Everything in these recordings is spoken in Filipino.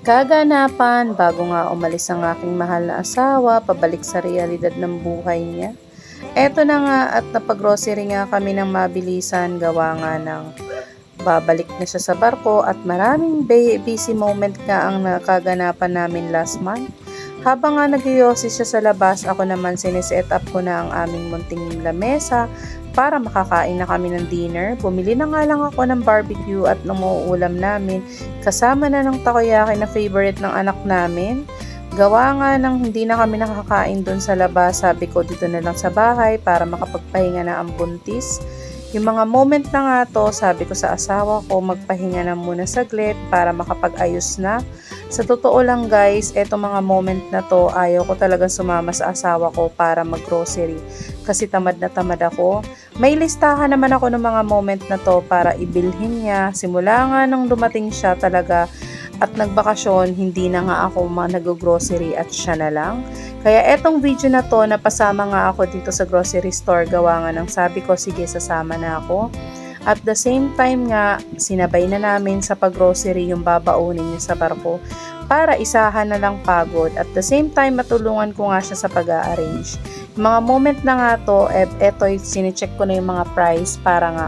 Kaganapan bago nga umalis ang aking mahal na asawa pabalik sa realidad ng buhay niya. Eto na nga at napag-grocery nga kami ng mabilisan gawa nga ng babalik na siya sa barko at maraming busy moment nga ang nakaganapan namin last month. Habang nga nagyoyosi siya sa labas, ako naman siniset up ko na ang aming munting lamesa para makakain na kami ng dinner. Bumili na nga lang ako ng barbecue at ng mauulam namin kasama na ng takoyaki na favorite ng anak namin. Gawa nga nang hindi na kami nakakain doon sa labas, sabi ko dito na lang sa bahay para makapagpahinga na ang buntis. Yung mga moment na nga to, sabi ko sa asawa ko, magpahinga na muna saglit para makapag-ayos na. Sa totoo lang guys, eto mga moment na to, ayaw ko talagang sumama sa asawa ko para mag-grocery. Kasi tamad na tamad ako. May listahan naman ako ng mga moment na to para ibilhin niya. Simula nga nung dumating siya talaga at nagbakasyon, hindi na nga ako nag-grocery at siya na lang. Kaya etong video na to, napasama nga ako dito sa grocery store, gawa nga ng sabi ko, sige sasama na ako. At the same time nga, sinabay na namin sa pag-grocery yung babaunin niya sa barko para isahan na lang pagod. At the same time, matulungan ko nga siya sa pag-a-arrange. Yung mga moment na nga to, eto sinicheck ko na yung mga price para nga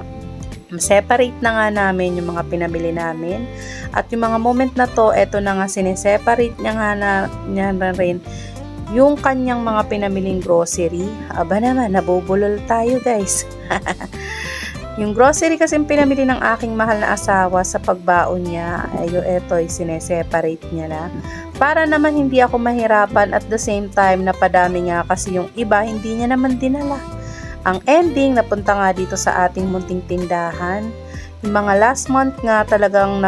separate na nga namin yung mga pinamili namin. At yung mga moment na to, eto na nga sineseparate niya na rin yung kanyang mga pinamiling grocery. Aba naman, nabubulol tayo guys. Yung grocery kasi pinamili ng aking mahal na asawa sa pagbaon niya, eto sineseparate niya na. Para naman hindi ako mahirapan at the same time napadami nga kasi yung iba hindi niya naman dinala. Ang ending, napunta nga dito sa ating munting tindahan. Yung mga last month nga talagang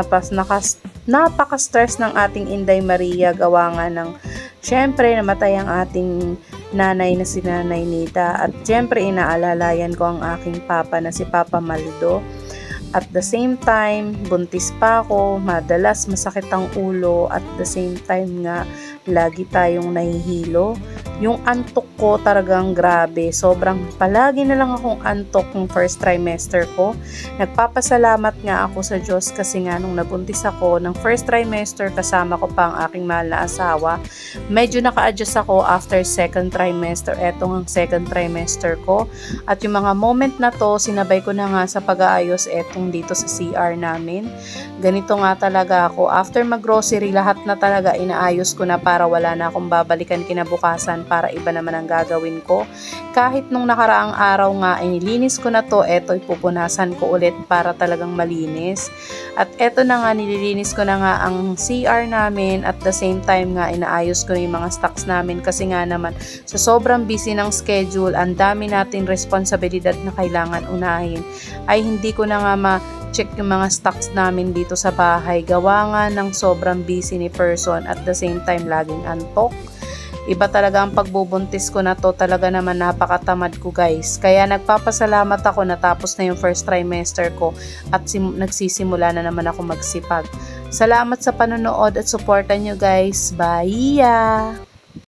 napaka-stress ng ating Inday Maria, gawa nga ng syempre namatay ang ating nanay na si Nanay Nita at syempre inaalalayan ko ang aking papa na si Papa Maldo. At the same time, buntis pa ako, madalas masakit ang ulo at the same time nga lagi tayong nahihilo. Yung antok ko talagang grabe. Sobrang palagi na lang akong antok ng first trimester ko. Nagpapasalamat nga ako sa Diyos kasi nga nung nabuntis ako ng first trimester kasama ko pa ang aking mahal na asawa. Medyo naka-adjust ako after second trimester. Etong ang second trimester ko. At yung mga moment na to, sinabay ko na nga sa pag-aayos etong dito sa CR namin. Ganito nga talaga ako. After mag-grocery, lahat na talaga inaayos ko na para wala na akong babalikan kinabukasan para iba naman ang gagawin ko. Kahit nung nakaraang araw nga inilinis ko na to, eto ipupunasan ko ulit para talagang malinis. At eto na nga, nililinis ko na nga ang CR namin at the same time nga inaayos ko na yung mga stocks namin kasi nga naman sa sobrang busy ng schedule, ang dami nating responsibilidad na kailangan unahin, ay hindi ko na nga check yung mga stocks namin dito sa bahay, gawa nga ng sobrang busy ni person at the same time laging antok. Iba talaga ang pagbubuntis ko na to, talaga naman napakatamad ko guys. Kaya nagpapasalamat ako natapos na yung first trimester ko at nagsisimula na naman ako magsipag. Salamat sa panonood at suporta nyo guys. Bye!